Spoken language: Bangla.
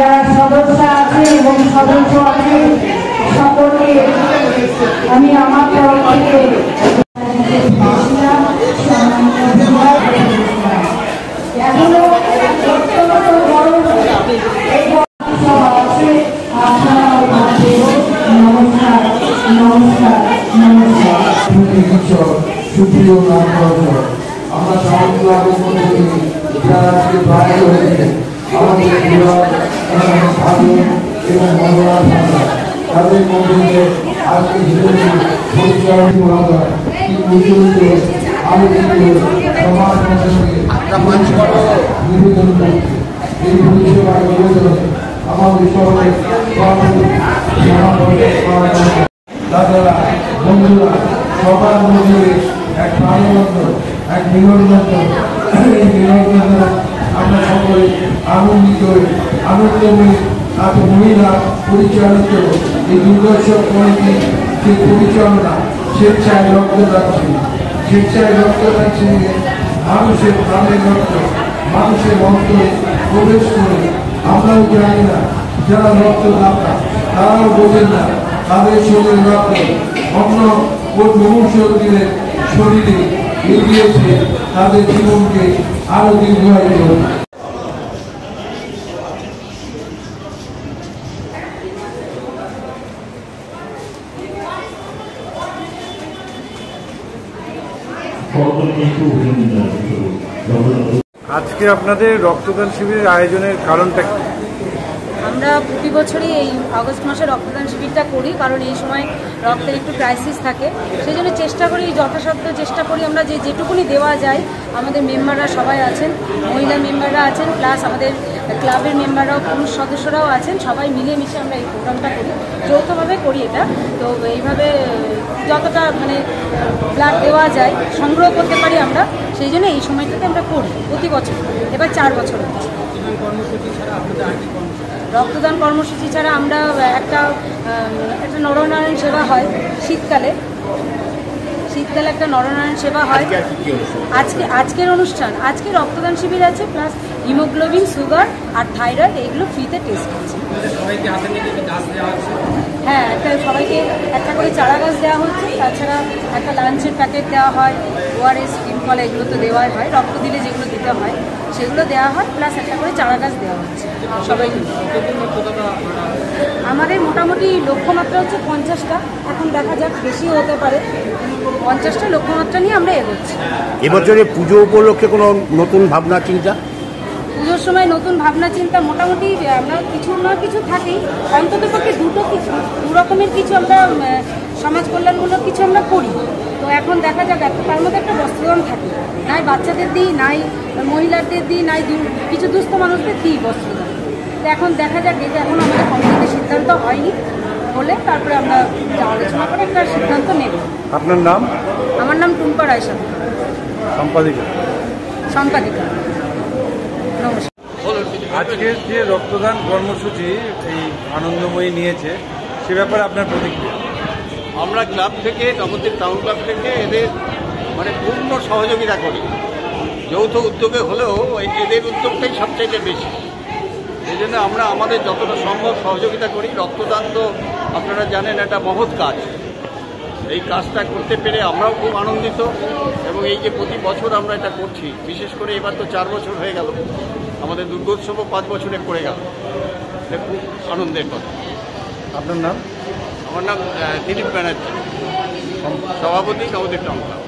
যারা সদস্য আছে এবং সদস্য আছে সকলকে আমি আমার তরফ থেকে এখনো অত্যন্ত বড় এই সভা আছে। নমস্কার নমস্কার নমস্কার। সুপ্রিয় আমরা সমগ্র যারা আজকে বাইরে হয়েছে আমাদের এবং মঙ্গলা তাদের মধ্যে আজকে পরিচালনা আলোচিত সমাজ নিবেদন করছে এই পরিষেবার নিবেদনে আমাদের সকলের দাদারা বন্ধুরা সবার মধ্যে এক আনন্দ এক নিরঞ্জন এই নিরঞ্জন আমরা সকলে আনন্দিত আনন্দময়ী এত মহিলা পরিচালিত এই দুর্গোৎসব কমিটি যে পরিচালনা স্বেচ্ছায় রক্তদান স্বেচ্ছায় রক্তদান সঙ্গে মানুষের প্রাণের রক্ত মানুষের অন্তরে প্রবেশ করে আমরাও জানি না যারা রক্তদাতা তারাও বোঝেন না তাদের শরীরের রক্ত অন্য মুমূর্ষদের শরীরে এগিয়েছে তাদের জীবনকে আরো দীর্ঘায়িত। আজকে আপনাদের রক্তদান শিবিরের আয়োজনের কারণটা কি? আমরা প্রতি বছরই এই আগস্ট মাসে রক্তদান শিবিরটা করি, কারণ এই সময় রক্তের একটু ক্রাইসিস থাকে। সেই জন্য চেষ্টা করি, যথাসাধ্য চেষ্টা করি আমরা যেটুকুনি দেওয়া যায়। আমাদের মেম্বাররা সবাই আছেন, মহিলা মেম্বাররা আছেন, প্লাস আমাদের ক্লাবের মেম্বাররাও, পুরুষ সদস্যরাও আছেন, সবাই মিলেমিশে আমরা এই প্রোগ্রামটা করি, যৌথভাবে করি এটা। তো এইভাবে যতটা ব্লাড দেওয়া যায়, সংগ্রহ করতে পারি আমরা, সেই জন্য এই সময়টাতে আমরা করি প্রতি বছর। এবার 4 বছর হচ্ছে। রক্তদান কর্মসূচি ছাড়া আমরা একটা নরনারায়ণ সেবা হয় শীতকালে একটা নরনারায়ণ সেবা হয়। আজকের অনুষ্ঠান, আজকে রক্তদান শিবির আছে, প্লাস হিমোগ্লোবিন, সুগার আর থাইরয়েড এইগুলো ফ্রিতে টেস্ট করছে। হ্যাঁ, সবাইকে একটা করে চারা গাছ দেওয়া হচ্ছে, তাছাড়া একটা লাঞ্চের প্যাকেট দেওয়া হয়, ওআরএস, ফল এগুলো তো দেওয়াই হয়, রক্ত দিলে যেগুলো দিতে হয় সেগুলো দেওয়া হয়, প্লাস একটা করে চারা গাছ দেওয়া হচ্ছে সবাইকে। আমাদের মোটামুটি লক্ষ্যমাত্রা হচ্ছে 50টা, এখন দেখা যাক বেশিও হতে পারে। 50টা লক্ষ্যমাত্রা নিয়ে আমরা এগোচ্ছি। এবছরে পুজো উপলক্ষে কোনো নতুন ভাবনা চিন্তা? পুজোর সময় নতুন ভাবনা চিন্তা মোটামুটি আমরা কিছু না কিছু থাকেই, অন্তত পক্ষে দু রকমের কিছু আমরা সমাজ কল্যাণমূলক কিছু আমরা করি। তো এখন দেখা যাক, তার মধ্যে একটা বস্ত্রদান থাকে, নাই বাচ্চাদের দিই, নাই মহিলাদের দিই, নাই কিছু দুস্থ মানুষদের দিই বস্ত্রদান। তো এখন দেখা যাক, এই যে এখন আমাদের কমিটিতে সিদ্ধান্ত হয়নি, হলে তারপরে আমরা আলোচনা করে একটা সিদ্ধান্ত নেব। আপনার নাম? আমার নাম টুম্পা রায়সা, সম্পাদিকা। নমস্কার। আজকের যে রক্তদান কর্মসূচি এই আনন্দময়ী নিয়েছে, সে ব্যাপারে আপনার প্রতিক্রিয়া? আমরা ক্লাব থেকে, নবদ্বীপ টাউন ক্লাব থেকে এদের পূর্ণ সহযোগিতা করি। যৌথ উদ্যোগে হলেও এদের উদ্যোগটাই সবচাইতে বেশি। এই জন্য আমরা আমাদের যতটা সম্ভব সহযোগিতা করি। রক্তদান তো আপনারা জানেন একটা মহৎ কাজ। এই কাজটা করতে পেরে আমরাও খুব আনন্দিত, এবং এই যে প্রতি বছর আমরা এটা করছি, বিশেষ করে এবার তো 4 বছর হয়ে গেল, আমাদের দুর্গোৎসবও 5 বছরে পড়ে গেল, এটা খুব আনন্দের কথা। আপনার নাম? আমার নাম দিলীপ ব্যানার্জি, সভাপতি নবদ্বীপ টাউন ক্লাব।